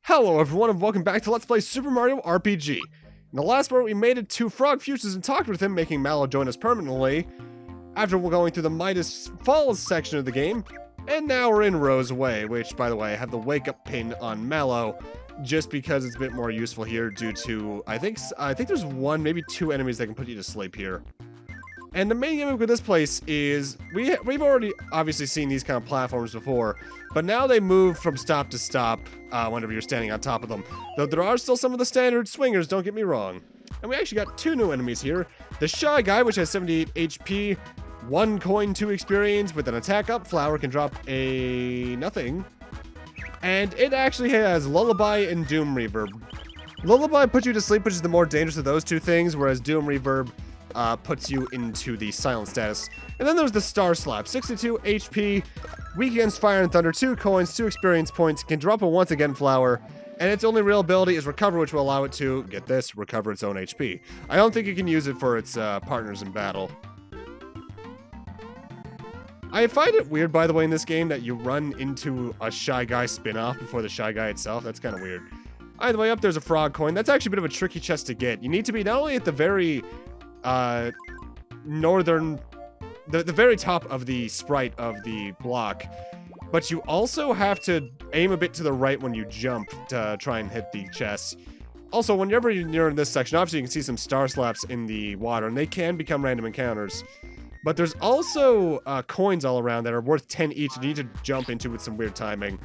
Hello everyone and welcome back to Let's Play Super Mario RPG. In the last part we made it to Frog Fuses and talked with him, making Mallow join us permanently, after we're going through the Midas Falls section of the game, and now we're in Rose Way, which, by the way, I have the wake up pin on Mallow, just because it's a bit more useful here due to, I think there's one, maybe two enemies that can put you to sleep here. And the main gimmick with this place is, we've already obviously seen these kind of platforms before, but now they move from stop to stop whenever you're standing on top of them. Though there are still some of the standard swingers, don't get me wrong. And we actually got two new enemies here. The Shy Guy, which has 78 HP, 1 coin, 2 experience, with an attack up flower can drop a nothing. And it actually has Lullaby and Doom Reverb. Lullaby puts you to sleep, which is the more dangerous of those two things, whereas Doom Reverb puts you into the silent status. And then there's the Star Slap, 62 HP, weak against fire and thunder, 2 coins, 2 experience points, can drop a once again flower, and its only real ability is recover, which will allow it to, get this, recover its own HP. I don't think you can use it for its partners in battle. I find it weird, by the way, in this game that you run into a Shy Guy spin-off before the Shy Guy itself. That's kind of weird. Either way, up there's a frog coin. That's actually a bit of a tricky chest to get. You need to be not only at the very northern, the very top of the sprite of the block, but you also have to aim a bit to the right when you jump to try and hit the chest. Also, whenever you're in this section, obviously you can see some star slaps in the water, and they can become random encounters. But there's also coins all around that are worth 10 each that you need to jump into with some weird timing.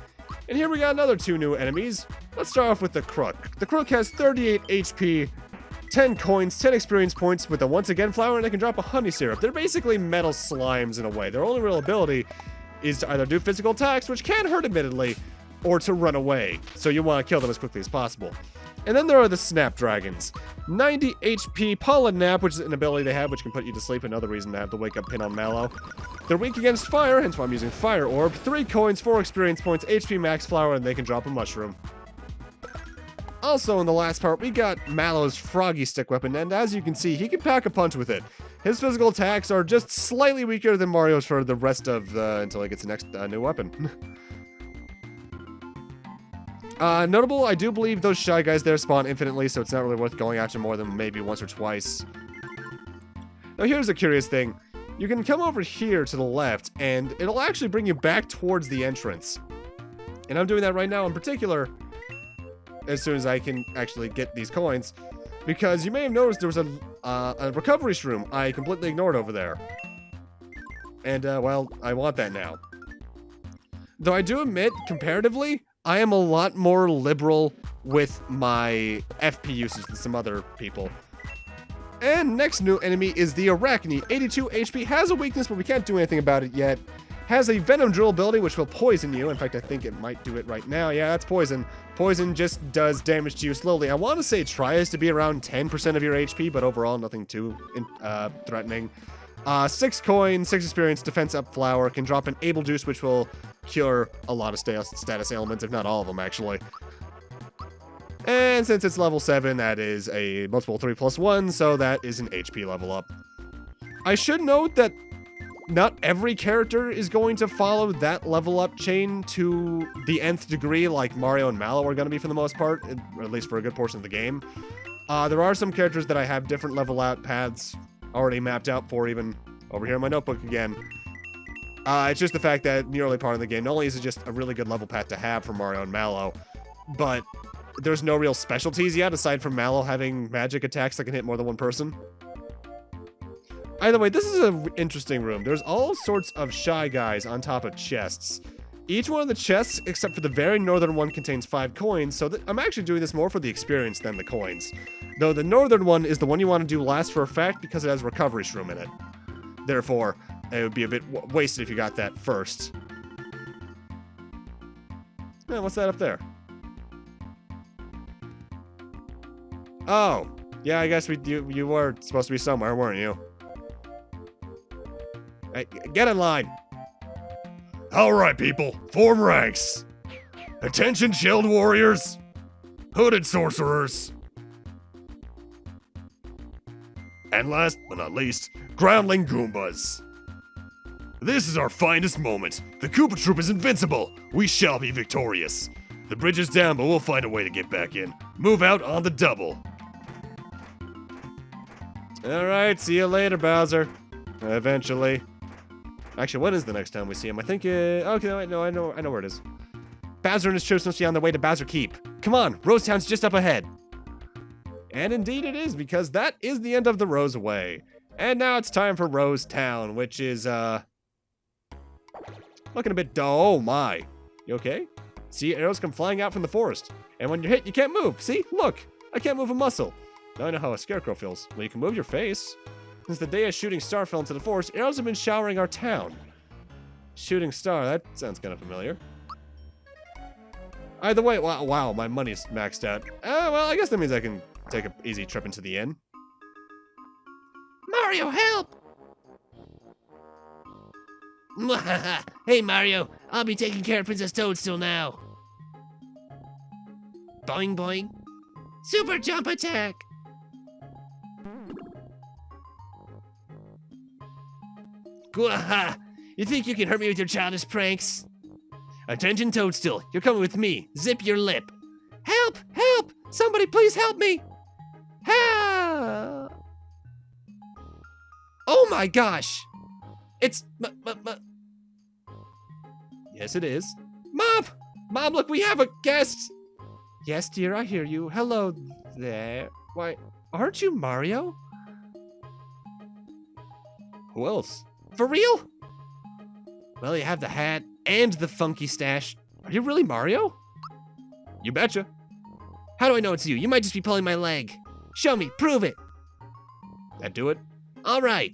And here we got another 2 new enemies. Let's start off with the Crook. The Crook has 38 HP, 10 coins, 10 experience points with a once again flower, and they can drop a honey syrup. They're basically metal slimes in a way. Their only real ability is to either do physical attacks, which can hurt admittedly, or to run away. So you want to kill them as quickly as possible. And then there are the Snapdragons. 90 HP Pollen Nap, which is an ability they have which can put you to sleep. Another reason to have the wake up pin on Mallow. They're weak against fire, hence why I'm using Fire Orb. 3 coins, 4 experience points, HP max flower, and they can drop a mushroom. Also, in the last part, we got Mallow's Froggy Stick weapon, and as you can see, he can pack a punch with it. His physical attacks are just slightly weaker than Mario's for the rest of until he gets the next new weapon. Notable, I do believe those Shy Guys there spawn infinitely, so it's not really worth going after more than maybe once or twice. Now, here's a curious thing. You can come over here to the left, and it'll actually bring you back towards the entrance. And I'm doing that right now in particular, as soon as I can actually get these coins, because you may have noticed there was a recovery shroom I completely ignored over there. And, well, I want that now. Though I do admit, comparatively, I am a lot more liberal with my FP usage than some other people. And next new enemy is the Arachne. 82 HP, has a weakness, but we can't do anything about it yet. Has a Venom Drill ability, which will poison you. In fact, I think it might do it right now. Yeah, that's poison. Poison just does damage to you slowly. I want to say tries to be around 10% of your HP, but overall, nothing too threatening. 6 coins, 6 experience, defense up flower, can drop an Able Juice, which will cure a lot of status ailments, if not all of them, actually. And since it's level 7, that is a multiple 3+1, so that is an HP level up. I should note that not every character is going to follow that level up chain to the nth degree like Mario and Mallow are going to be for the most part, or at least for a good portion of the game. There are some characters that I have different level out paths already mapped out for, even over here in my notebook again. It's just the fact that in the early part of the game, not only is it just a really good level path to have for Mario and Mallow, but there's no real specialties yet aside from Mallow having magic attacks that can hit more than one person. Either way, this is an interesting room. There's all sorts of Shy Guys on top of chests. Each one of the chests, except for the very northern one, contains 5 coins, so I'm actually doing this more for the experience than the coins. Though the northern one is the one you want to do last for a fact because it has recovery shroom in it. Therefore, it would be a bit wasted if you got that first. Yeah, what's that up there? Oh, yeah, I guess you were supposed to be somewhere, weren't you? Hey, get in line. All right, people, form ranks. Attention, shield warriors, hooded sorcerers, and last but not least, groundling Goombas. This is our finest moment. The Koopa Troop is invincible. We shall be victorious. The bridge is down, but we'll find a way to get back in. Move out on the double. Alright, see you later, Bowser. Eventually. Actually, when is the next time we see him? I think, okay, no, I know where it is. Bowser and his troops must be on their way to Bowser Keep. Come on, Rosetown's just up ahead. And indeed it is, because that is the end of the Rose Way. And now it's time for Rose Town, which is, looking a bit dull. Oh my. You okay? See, arrows come flying out from the forest. And when you're hit, you can't move. See? Look. I can't move a muscle. Now I know how a scarecrow feels. Well, you can move your face. Since the day a shooting star fell into the forest, arrows have been showering our town. Shooting star, that sounds kind of familiar. Either way, wow, my money's maxed out. Well, I guess that means I can take an easy trip into the inn. Mario, help! Hey, Mario, I'll be taking care of Princess Toadstool now. Boing, boing. Super jump attack! You think you can hurt me with your childish pranks? Attention, Toadstool, you're coming with me. Zip your lip. Help! Help! Somebody please help me! Help! Oh my gosh! It's Yes, it is. Mom! Mom, look, we have a guest! Yes, dear, I hear you. Hello there. Why, aren't you Mario? Who else? For real? Well, you have the hat and the funky stash. Are you really Mario? You betcha. How do I know it's you? You might just be pulling my leg. Show me, prove it. That do it? All right.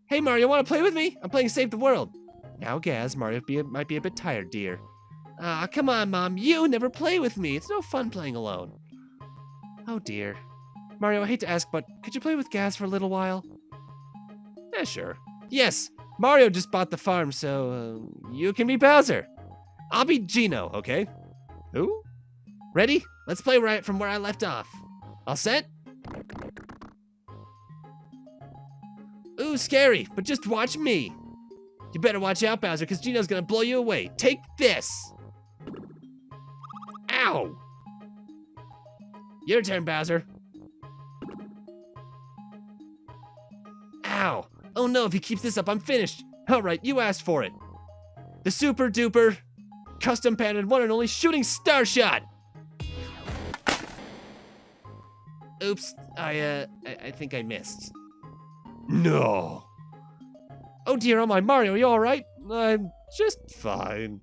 Hey, Mario, want to play with me? I'm playing Save the World. Now, Gaz, Mario might be a bit tired, dear. Ah, come on, Mom. You never play with me. It's no fun playing alone. Oh, dear. Mario, I hate to ask, but could you play with Gaz for a little while? Yeah, sure. Yes, Mario just bought the farm, so you can be Bowser. I'll be Geno, okay? Who? Ready? Let's play right from where I left off. All set? Ooh, scary, but just watch me. You better watch out, Bowser, because Geno's gonna blow you away. Take this. Ow. Your turn, Bowser. Ow. Oh no, if he keeps this up, I'm finished. All right, you asked for it. The super duper, custom patented one and only shooting star shot. Oops, I think I missed. No. Oh dear, oh my, Mario, are you all right? I'm just fine.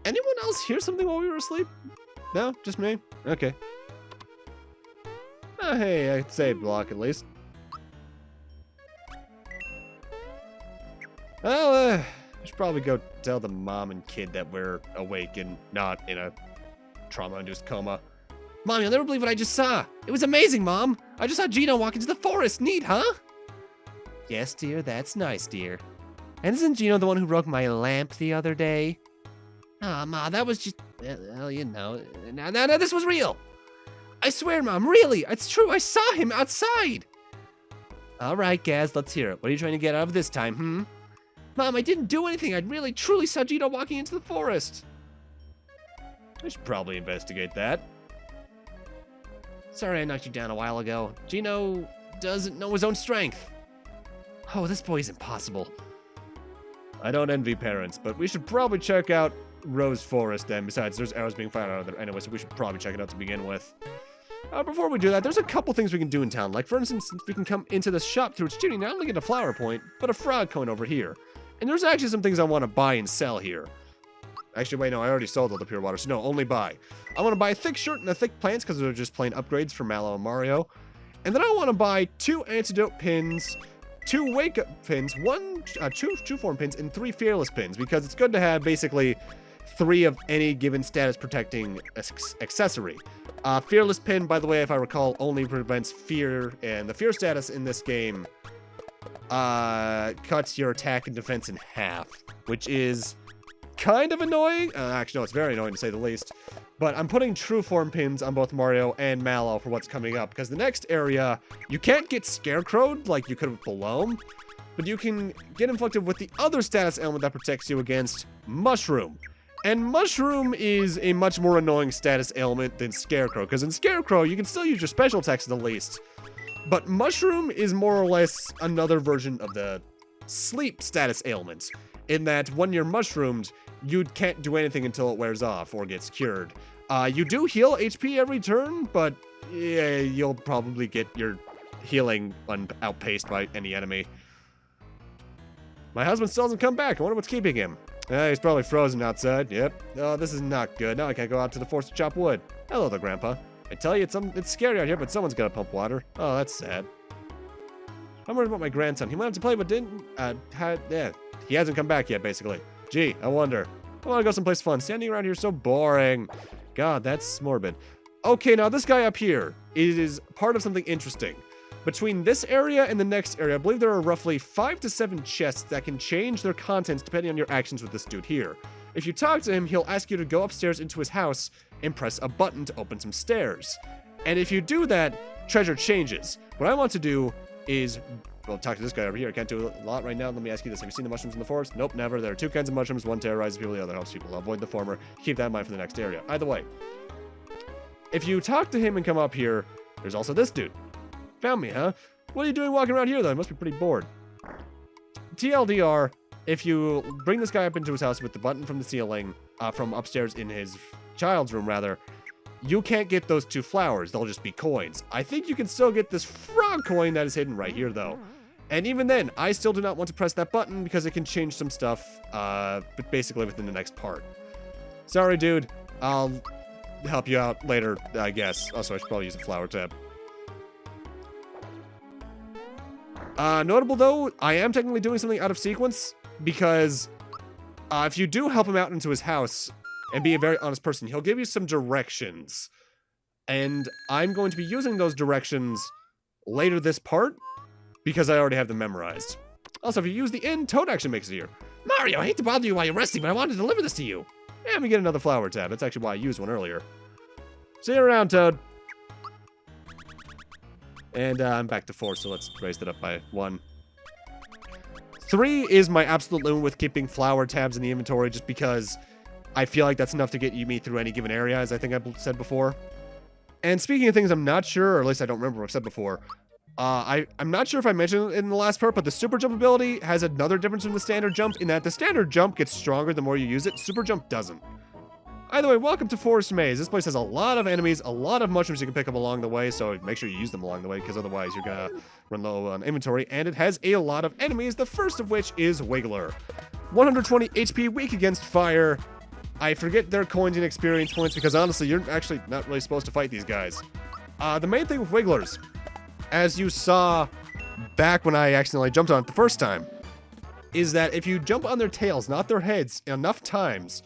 Anyone else hear something while we were asleep? No? Just me? Okay. Oh, hey, I saved block at least. Well, I should probably go tell the mom and kid that we're awake and not in a trauma-induced coma. Mom, you'll never believe what I just saw. It was amazing, Mom. I just saw Geno walk into the forest. Neat, huh? Yes, dear, that's nice, dear. And isn't Geno the one who broke my lamp the other day? Ah, Ma, that was just, well, you know. Now, this was real. I swear, Mom, really, it's true. I saw him outside. All right, Gaz, let's hear it. What are you trying to get out of this time, Mom, I didn't do anything. I really, truly saw Geno walking into the forest. I should probably investigate that. Sorry I knocked you down a while ago. Geno doesn't know his own strength. Oh, this boy is impossible. I don't envy parents, but we should probably check out Rose Forest then. Besides, there's arrows being fired out of there anyway, so we should probably check it out to begin with. Before we do that, there's a couple things we can do in town. Like, for instance, we can come into the shop through which Judy not only get a flower point, but a frog coin over here. And there's actually some things I want to buy and sell here. Actually, wait, no, I already sold all the pure water, so no, only buy. I want to buy a thick shirt and a thick plants because they're just plain upgrades for Mallow and Mario. And then I want to buy 2 antidote pins, 2 wake-up pins, 2 form pins, and 3 fearless pins, because it's good to have basically 3 of any given status protecting accessory. Fearless pin, by the way, if I recall, only prevents fear, and the fear status in this game cuts your attack and defense in half, which is kind of annoying. Actually, no, it's very annoying to say the least. But I'm putting true form pins on both Mario and Mallow for what's coming up, because the next area, you can't get scarecrowed like you could have below, but you can get inflicted with the other status element that protects you against Mushroom. And Mushroom is a much more annoying status ailment than Scarecrow, because in Scarecrow, you can still use your special attacks at the least. But Mushroom is more or less another version of the sleep status ailment, in that when you're mushroomed, you can't do anything until it wears off or gets cured. You do heal HP every turn, but yeah, you'll probably get your healing outpaced by any enemy. My husband still hasn't come back. I wonder what's keeping him. He's probably frozen outside. Yep. Oh, this is not good. Now I can't go out to the forest to chop wood. Hello there, Grandpa. I tell you, it's scary out here, but someone's got to pump water. Oh, that's sad. I'm worried about my grandson. He went out to play, but didn't... he hasn't come back yet, basically. Gee, I wonder. I want to go someplace fun. Standing around here is so boring. God, that's morbid. Okay, now this guy up here is part of something interesting. Between this area and the next area, I believe there are roughly 5 to 7 chests that can change their contents depending on your actions with this dude here. If you talk to him, he'll ask you to go upstairs into his house and press a button to open some stairs. And if you do that, treasure changes. What I want to do is, well, talk to this guy over here. I can't do a lot right now. Let me ask you this. Have you seen the mushrooms in the forest? Nope, never. There are 2 kinds of mushrooms. One terrorizes people, the other helps people. Avoid the former. Keep that in mind for the next area. Either way, if you talk to him and come up here, there's also this dude. Found me, huh? What are you doing walking around here, though? You must be pretty bored. TLDR, if you bring this guy up into his house with the button from the ceiling, from upstairs in his child's room, rather, you can't get those 2 flowers. They'll just be coins. I think you can still get this frog coin that is hidden right here, though. And even then, I still do not want to press that button because it can change some stuff, but basically within the next part. Sorry, dude. I'll help you out later, I guess. Also, I should probably use a flower tab. Notable though, I am technically doing something out of sequence, because if you do help him out into his house and be a very honest person, he'll give you some directions. And I'm going to be using those directions later this part, because I already have them memorized. Also, if you use the inn, Toad actually makes it here. Mario, I hate to bother you while you're resting, but I wanted to deliver this to you. And we get another flower tab. That's actually why I used one earlier. See you around, Toad. And I'm back to 4, so let's raise that up by 1. 3 is my absolute limit with keeping flower tabs in the inventory, just because I feel like that's enough to get me through any given area, as I think I've said before. And speaking of things I'm not sure, or at least I don't remember what I've said before, I'm not sure if I mentioned it in the last part, but the super jump ability has another difference from the standard jump, in that the standard jump gets stronger the more you use it, super jump doesn't. Either way, welcome to Forest Maze. This place has a lot of enemies, a lot of mushrooms you can pick up along the way, so make sure you use them along the way, because otherwise you're gonna run low on inventory. And it has a lot of enemies, the first of which is Wiggler. 120 HP, weak against fire. I forget their coins and experience points, because honestly, you're actually not really supposed to fight these guys. The main thing with Wigglers, as you saw back when I accidentally jumped on it the first time, is that if you jump on their tails, not their heads, enough times,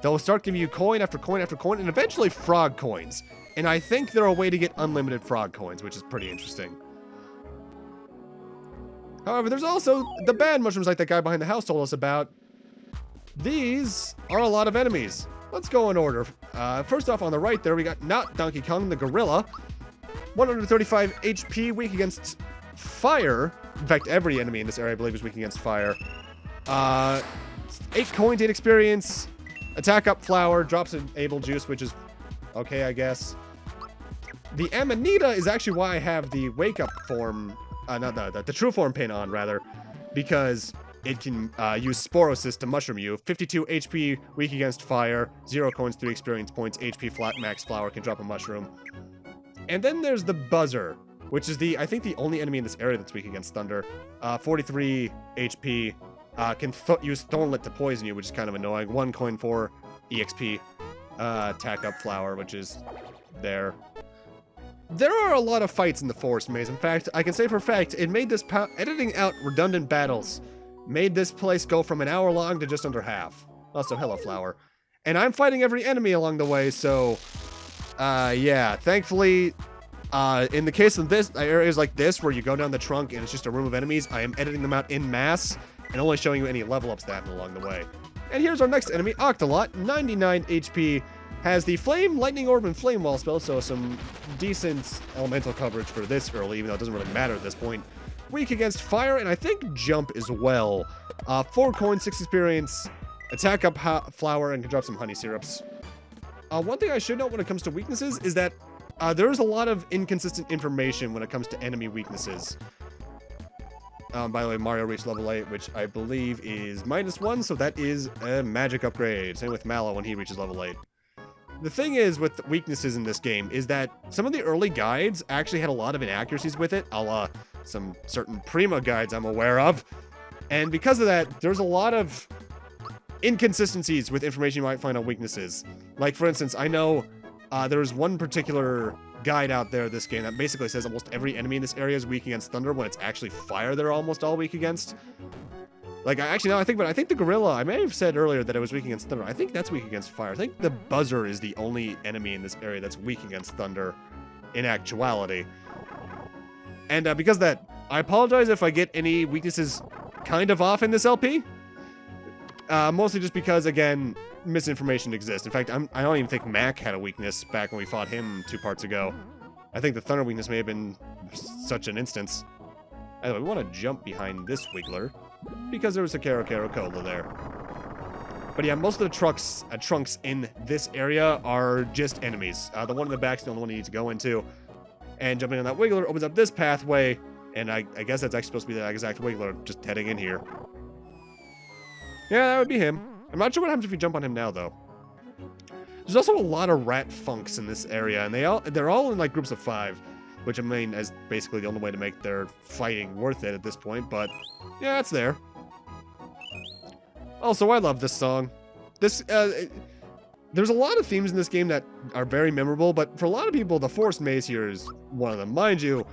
they'll start giving you coin after coin after coin, and eventually frog coins. And I think they're a way to get unlimited frog coins, which is pretty interesting. However, there's also the bad mushrooms like that guy behind the house told us about. These are a lot of enemies. Let's go in order. First off, on the right there, we got not Donkey Kong, the gorilla. 135 HP, weak against fire. In fact, every enemy in this area, I believe, is weak against fire. 8 coins, 8 experience. Attack up flower, drops an able juice, which is okay, I guess. The Amanita is actually why I have the wake up form, not the true form pin on, rather, because it can use Sporocyst to mushroom you. 52 HP, weak against fire, 0 coins, 3 experience points, HP flat max flower, can drop a mushroom. And then there's the Buzzer, which is I think the only enemy in this area that's weak against thunder. 43 HP, can use Thornlet to poison you, which is kind of annoying. 1 coin for EXP, attack up flower, which is there. There are a lot of fights in the Forest Maze. In fact, I can say for a fact, it made this editing out redundant battles made this place go from an hour long to just under half. Also, hello, flower. And I'm fighting every enemy along the way, so, yeah. Thankfully, in the case of this, areas like this, where you go down the trunk and it's just a room of enemies, I am editing them out en masse and only showing you any level ups that happen along the way. And here's our next enemy, Octolot, 99 HP. Has the Flame, Lightning Orb, and Flame Wall spell, so some decent elemental coverage for this early, even though it doesn't really matter at this point. Weak against fire, and I think jump as well. 4 coins, 6 experience, attack up flower, and can drop some honey syrups. One thing I should note when it comes to weaknesses is that there's a lot of inconsistent information when it comes to enemy weaknesses. By the way, Mario reached level 8, which I believe is -1, so that is a magic upgrade. Same with Mallow when he reaches level 8. The thing is with weaknesses in this game is that some of the early guides actually had a lot of inaccuracies with it, a la some certain Prima guides I'm aware of. And because of that, there's a lot of inconsistencies with information you might find on weaknesses. Like, for instance, I know there's one particular guide out there this game that basically says almost every enemy in this area is weak against thunder, when it's actually fire they're almost all weak against. Like, actually, now I think, but I think the gorilla, I may have said earlier that it was weak against thunder. I think that's weak against fire. I think the Buzzer is the only enemy in this area that's weak against thunder in actuality. And because of that, I apologize if I get any weaknesses kind of off in this LP. Mostly just because, again, misinformation exists. In fact, I don't even think Mac had a weakness back when we fought him 2 parts ago. I think the thunder weakness may have been such an instance. Anyway, we want to jump behind this Wiggler, because there was a Kero Cola there. But yeah, most of the trunks in this area are just enemies. The one in the back is the only one you need to go into. And jumping on that Wiggler opens up this pathway, and I guess that's actually supposed to be the exact Wiggler just heading in here. Yeah, that would be him. I'm not sure what happens if you jump on him now, though. There's also a lot of rat funks in this area, and they're all in like groups of 5. Which, I mean, is basically the only way to make their fighting worth it at this point, but yeah, it's there. Also, I love this song. There's a lot of themes in this game that are very memorable, but for a lot of people, the Forest Maze here is one of them. Mind you,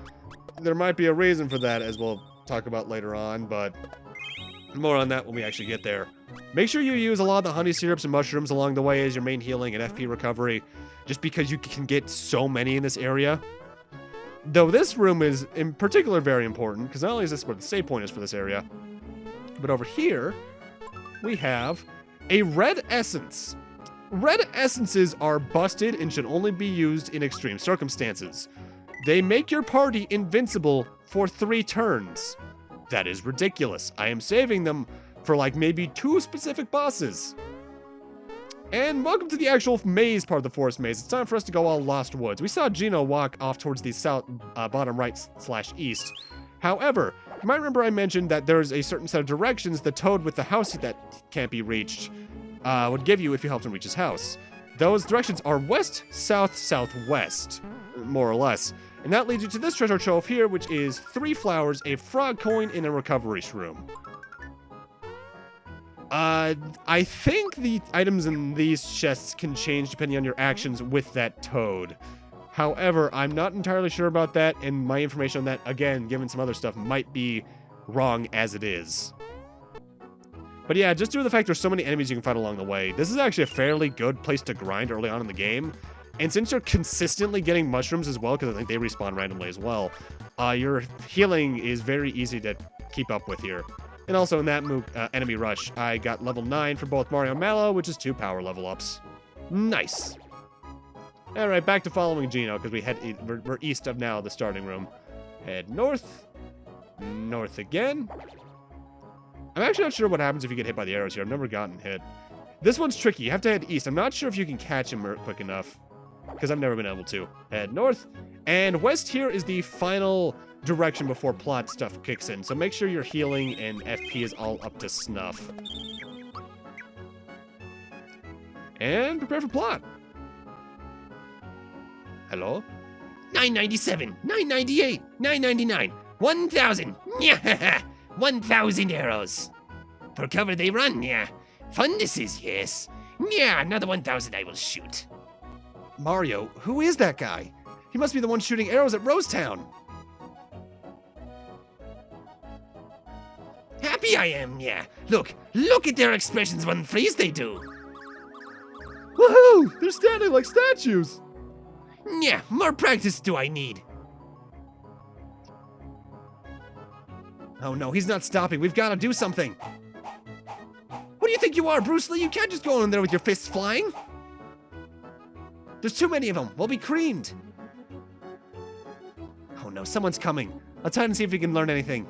there might be a reason for that, as we'll talk about later on, but more on that when we actually get there. Make sure you use a lot of the honey syrups and mushrooms along the way as your main healing and FP recovery, just because you can get so many in this area. Though this room is in particular very important, because not only is this where the save point is for this area, but over here, we have a red essence. Red essences are busted and should only be used in extreme circumstances. They make your party invincible for 3 turns. That is ridiculous. I am saving them for like maybe 2 specific bosses. And welcome to the actual maze part of the Forest Maze. It's time for us to go all Lost Woods. We saw Geno walk off towards the south, bottom right/east. However, you might remember I mentioned that there's a certain set of directions the toad with the house that can't be reached would give you if you helped him reach his house. Those directions are west, south, southwest, more or less. And that leads you to this treasure trove here, which is 3 flowers, a frog coin, and a recovery shroom. I think the items in these chests can change depending on your actions with that toad. However, I'm not entirely sure about that, and my information on that, again, given some other stuff, might be wrong as it is. But yeah, just due to the fact there's so many enemies you can fight along the way, this is actually a fairly good place to grind early on in the game. And since you're consistently getting mushrooms as well, because I think they respawn randomly as well, your healing is very easy to keep up with here. And also in that enemy rush, I got level 9 for both Mario and Mallow, which is 2 power level ups. Nice. Alright, back to following Geno, because we're east of now the starting room. Head north, North again. I'm actually not sure what happens if you get hit by the arrows here. I've never gotten hit. This one's tricky. You have to head east. I'm not sure if you can catch him quick enough, because I've never been able to. Head north. And west here is the final direction before plot stuff kicks in. So make sure your healing and FP is all up to snuff. And prepare for plot. Hello? 997, 998, 999, 1,000. Yeah, 1,000 arrows. For cover they run, yeah. Fun this is, yes. Yeah, another 1,000 I will shoot. Mario, who is that guy? He must be the one shooting arrows at Rosetown. Happy I am, yeah. Look at their expressions when freeze they do. Woohoo! They're standing like statues. Yeah, more practice do I need. Oh no, he's not stopping. We've got to do something. What do you think you are, Bruce Lee? You can't just go in there with your fists flying. There's too many of them. We'll be creamed. Oh no, someone's coming. Let's hide and see if we can learn anything.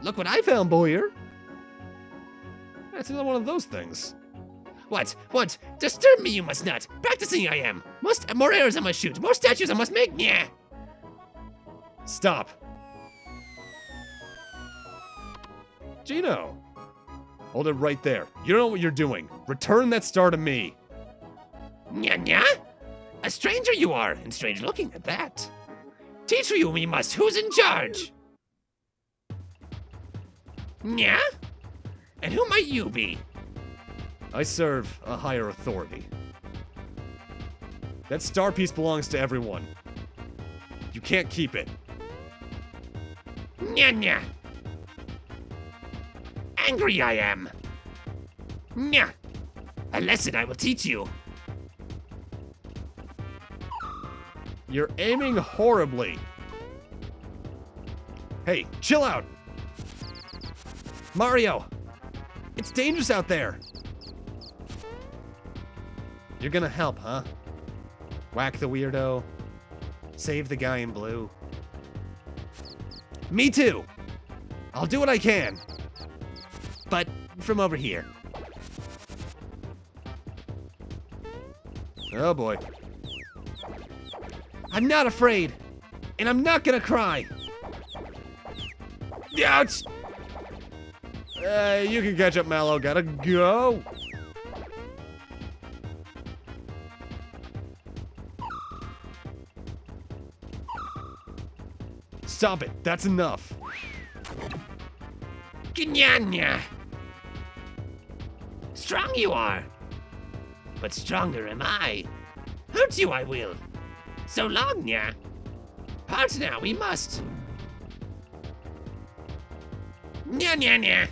Look what I found, Bowyer. That's another one of those things. What? Disturb me you must not. Practicing I am. More arrows I must shoot. More statues I must make. Yeah. Stop. Geno. Hold it right there. You don't know what you're doing. Return that star to me. Nya? A stranger you are, and strange looking at that. Teach you we must. Who's in charge? Nya? And who might you be? I serve a higher authority. That star piece belongs to everyone. You can't keep it. Nya. Angry I am. Nya. A lesson I will teach you. You're aiming horribly. Hey, chill out. Mario, it's dangerous out there. You're gonna help, huh? Whack the weirdo. Save the guy in blue. Me too. I'll do what I can. But from over here. Oh boy. I'm not afraid. And I'm not gonna cry. Ouch! You can catch up, Mallow. Gotta go. Stop it. That's enough. Nya. Strong you are. But stronger am I. Hurt you I will. So long, Nya. Part now we must. Nya.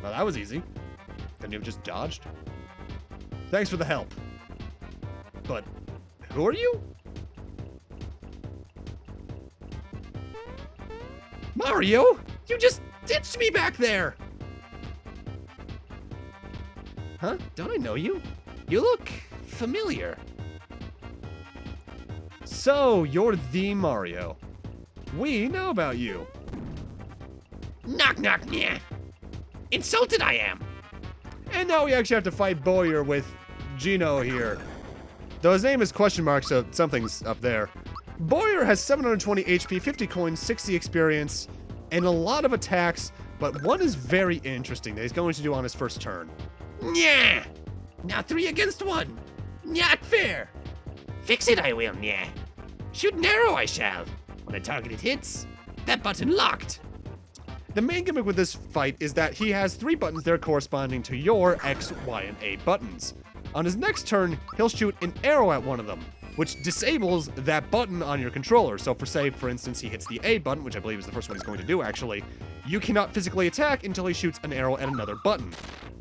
Well, that was easy. Couldn't you have just dodged? Thanks for the help. But who are you? Mario, you just ditched me back there. Huh? Don't I know you? You look familiar. So, you're the Mario. We know about you. Knock, Nya. Insulted I am. And now we actually have to fight Bowyer with Geno here. Though his name is question mark, so something's up there. Bowyer has 720 HP, 50 coins, 60 experience, and a lot of attacks, but one is very interesting that he's going to do on his first turn. Nya. Now 3 against 1. Not fair. Fix it I will, Nya. Shoot an arrow I shall. When a target hits, that button locked. The main gimmick with this fight is that he has 3 buttons there corresponding to your X, Y, and A buttons. On his next turn, he'll shoot an arrow at one of them, which disables that button on your controller. So for instance, he hits the A button, which I believe is the first one he's going to do actually, you cannot physically attack until he shoots an arrow at another button.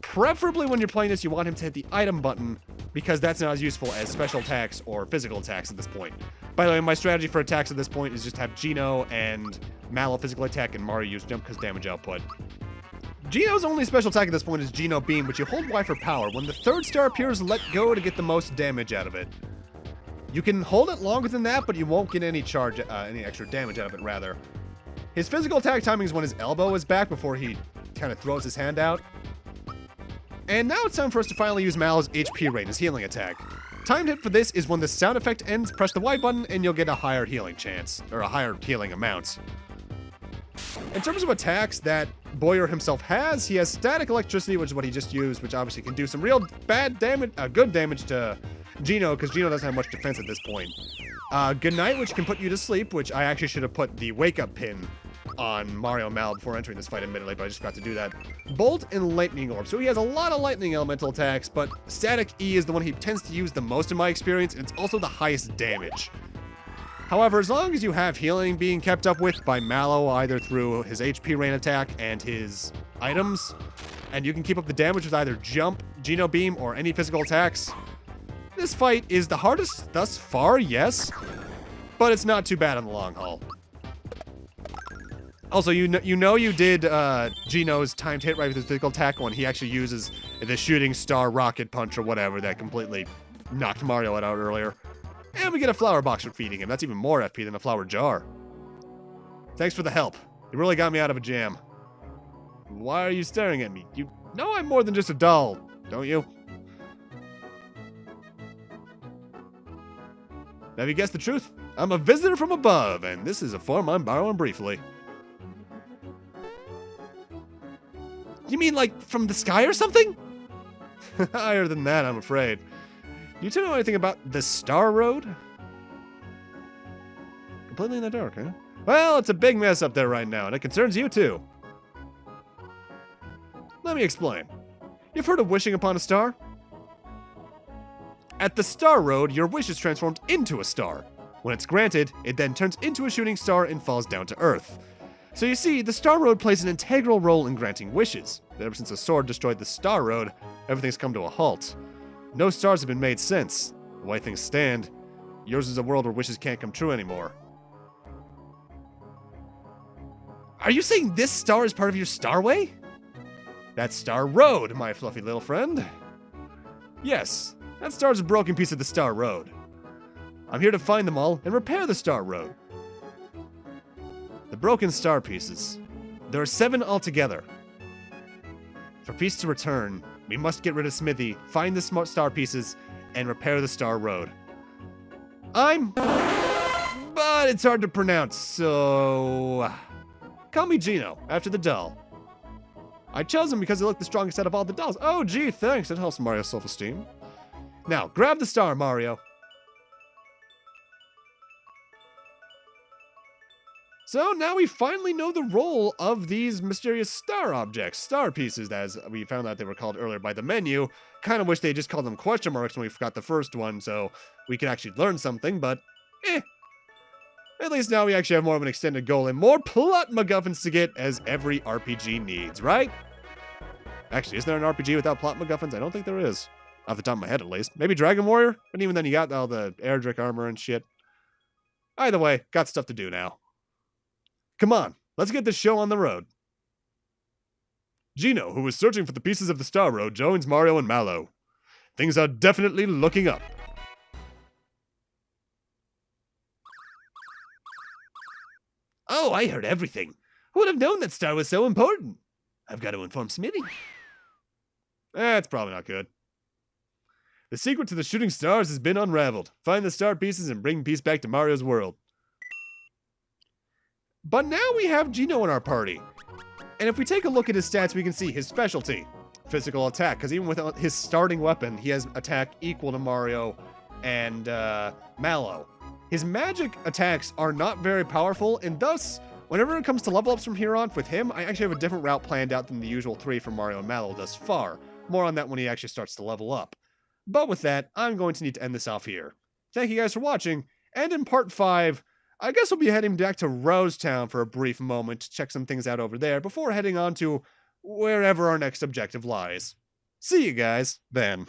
Preferably when you're playing this, you want him to hit the item button, because that's not as useful as special attacks or physical attacks at this point. By the way, my strategy for attacks at this point is just have Geno and Mallow physical attack and Mario use jump because damage output. Geno's only special attack at this point is Geno Beam, which you hold Y for power. When the third star appears, let go to get the most damage out of it. You can hold it longer than that, but you won't get any extra damage out of it, rather. His physical attack timing is when his elbow is back before he kind of throws his hand out. And now it's time for us to finally use Mallow's HP rate, his healing attack. Timed hit for this is when the sound effect ends, press the Y button, and you'll get a higher healing chance, or a higher healing amount. In terms of attacks that Bowyer himself has, he has static electricity, which is what he just used, which obviously can do some real bad damage, good damage to Geno, because Geno doesn't have much defense at this point. Good Night, which can put you to sleep, which I actually should have put the wake-up pin on Mario and Mal before entering this fight, admittedly, but I just forgot to do that. Bolt and Lightning Orb. So he has a lot of lightning elemental attacks, but Static E is the one he tends to use the most in my experience, and it's also the highest damage. However, as long as you have healing being kept up with by Mallow, either through his HP rain attack and his items, and you can keep up the damage with either Jump, Geno Beam, or any physical attacks, this fight is the hardest thus far, yes, but it's not too bad on the long haul. Also, you know you did Geno's timed hit right with his physical attack when he actually uses the shooting star rocket punch or whatever that completely knocked Mario out earlier. And we get a flower box for feeding him. That's even more FP than a flower jar. Thanks for the help. You really got me out of a jam. Why are you staring at me? You know I'm more than just a doll, don't you? Have you guessed the truth? I'm a visitor from above, and this is a form I'm borrowing briefly. You mean like from the sky or something? Higher than that, I'm afraid. Do you two know anything about the Star Road? Completely in the dark, huh? Well, it's a big mess up there right now, and it concerns you too. Let me explain. You've heard of wishing upon a star? At the Star Road, your wish is transformed into a star. When it's granted, it then turns into a shooting star and falls down to Earth. So you see, the Star Road plays an integral role in granting wishes. Ever since the sword destroyed the Star Road, everything's come to a halt. No stars have been made since. The way things stand, yours is a world where wishes can't come true anymore. Are you saying this star is part of your Starway? That's Star Road, my fluffy little friend. Yes, that star's a broken piece of the Star Road. I'm here to find them all and repair the Star Road. The broken star pieces. There are 7 altogether. For peace to return, we must get rid of Smithy, find the smart star pieces, and repair the Star Road. But it's hard to pronounce, so... Call me Geno, after the doll. I chose him because he looked the strongest out of all the dolls. Oh, gee, thanks. That helps Mario's self-esteem. Now, grab the star, Mario. So now we finally know the role of these mysterious star objects, star pieces, as we found out they were called earlier by the menu. Kind of wish they just called them question marks when we forgot the first one, so we could actually learn something, but At least now we actually have more of an extended goal and more plot MacGuffins to get, as every RPG needs, right? Actually, is there an RPG without plot MacGuffins? I don't think there is. Off the top of my head, at least. Maybe Dragon Warrior? But even then, you got all the Erdrick armor and shit. Either way, got stuff to do now. Come on, let's get this show on the road. Geno, who is searching for the pieces of the Star Road, joins Mario and Mallow. Things are definitely looking up. Oh, I heard everything. Who would have known that star was so important? I've got to inform Smitty. That's probably not good. The secret to the shooting stars has been unraveled. Find the star pieces and bring peace back to Mario's world. But now we have Geno in our party. And if we take a look at his stats, we can see his specialty. Physical attack, because even without his starting weapon, he has attack equal to Mario and Mallow. His magic attacks are not very powerful, and thus, whenever it comes to level ups from here on, with him, I actually have a different route planned out than the usual 3 for Mario and Mallow thus far. More on that when he actually starts to level up. But with that, I'm going to need to end this off here. Thank you guys for watching, and in part 5, I guess we'll be heading back to Rosetown for a brief moment to check some things out over there before heading on to wherever our next objective lies. See you guys then.